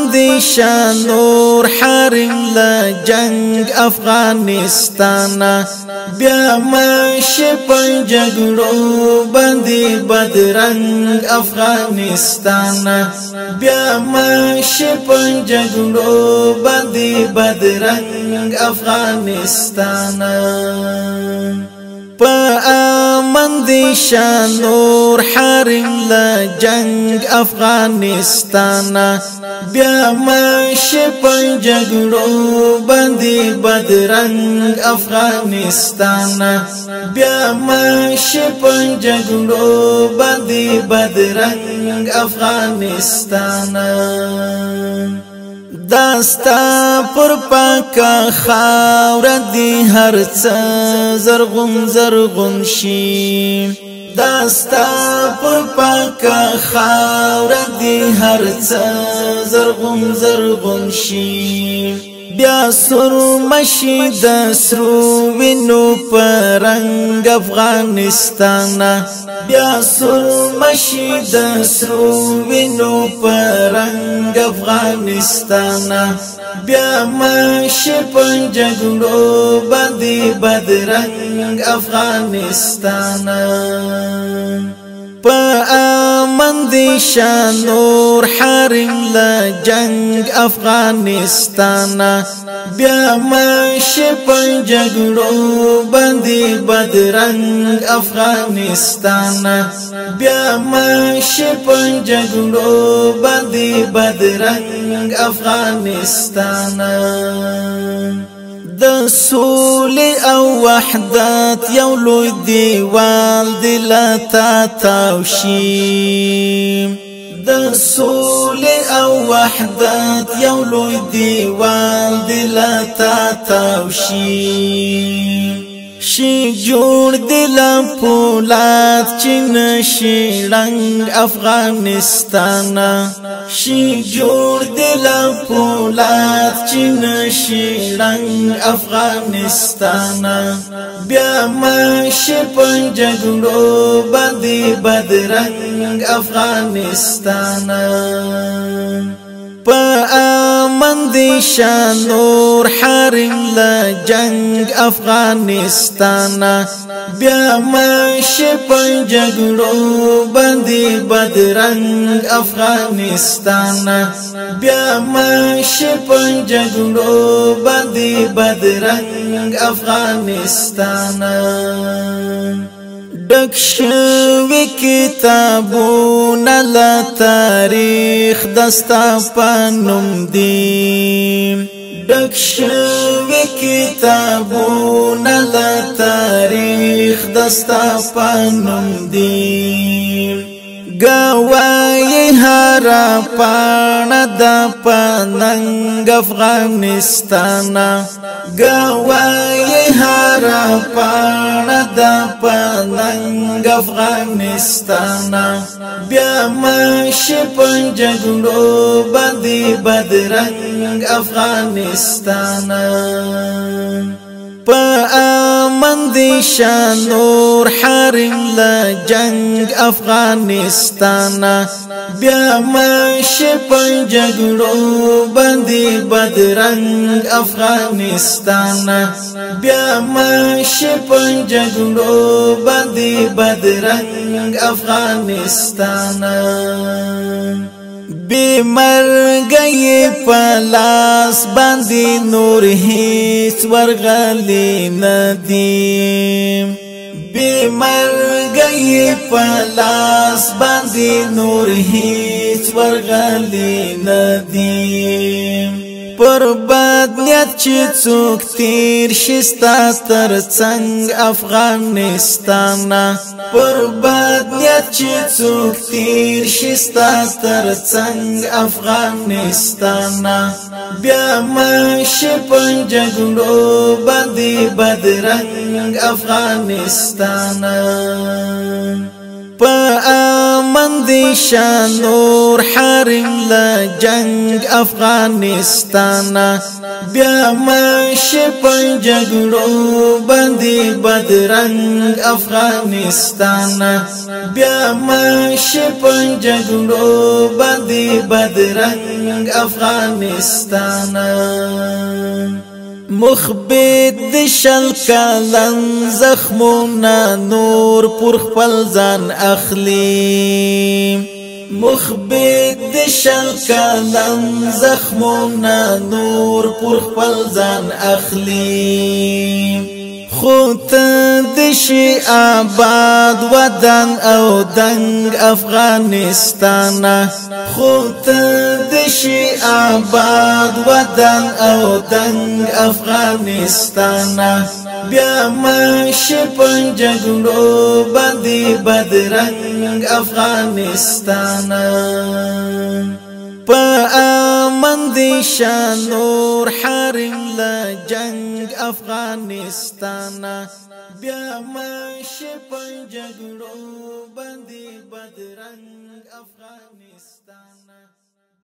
مندي شانور حرم لا جنگ افغانستان بیا ماشي پنجګړو باندې بدرنګ افغانستان بیا ماشي پنجګړو باندې بدرنګ افغانستان پا آمن دی شانور حرم لا جنگ افغانستان بیا ماشي پنجګړو باندې بدرنګ افغانستان بیا ماشي پنجګړو باندې بدرنګ افغانستان داستا پر پاکا خاور دی هر څه زرغون زرغون شي داستا پر پاکا خاور دی هر څه زرغون زرغون شي بیا سرو مشي د سرو وینو پرنګ افغانستان بیا سرو مشي د سرو وینو پرنګ افغانستان بیا ماشي پنجګړو باندې بدرنګ افغانستان پا آمن دی شانور حرم لا جنگ افغانستان بیا ماشي پنجګړو باندې بدرنګ افغانستان بیا ماشي پنجګړو باندې بدرنګ افغانستان د سولې او وحدت یو لوی دیوال دی لا تاو شي د سولې او وحدت یو لوی دیوال دی لا تاو شي شي جوړ دل پولاد چین شي رنگ افغانستان شي جوړ دل پولاد چین شي رنگ افغانستان بیا ماشي پنجګړو باندې بدرنګ افغانستان پا آمن دی شانور حرم لا جنگ افغانستان بیا ماشي پنجګړو باندې بدرنګ افغانستان بیا ماشي پنجګړو باندې بدرنګ افغانستان ډک شوی کتابونه لا تاریخ دستا پنوم دی ډک شوی کتابونه لا تاریخ دستا پنوم دی گواہی هر پانا دا پننگ افغانستان گواہی هر پانا دا پننگ افغانستان بیا ماشي پنجګړو باندې بدرنګ افغانستان پا آمن دی شانور حرم لا جنگ افغانستان بیا ماشي پنجګړو باندې بدرنګ افغانستان بیا ماشي پنجګړو باندې بدرنګ افغانستان بی مرگئی پلاس باندی نور هیچ ورغلی ندیم بی مرگئی پلاس باندی نور هیچ ورغلی ندیم پر بد نیت چې څوک تیر شستا تر څنګ افغانستان پر بد نیت چې څوک تیر شستا تر څنګ افغانستان بیا ماشي پنجګړو باندې بدرنګ افغانستان پا آمن دی شانور حرم لجنگ افغانستانا بیا مش پا جگڑو بندی بدرنگ افغانستانا بیا مش پا جگڑو بندی بدرنگ افغانستانا مخبت دشل کالن زخمونا نور پر خپل ځان اخلي مخبت دشل کالن زخمونا نور پر خپل ځان اخلي خود دشي آباد ودن او دنگ افغانستانا خود دشي آباد ودن او دنگ افغانستانا بیا مش پنجگڑو بندی بدرنگ افغانستانا پا آمن دی شانور حرم لجنگ افغانستانا بیا مش پنجگڑو بندی بدرنگ افغانستانا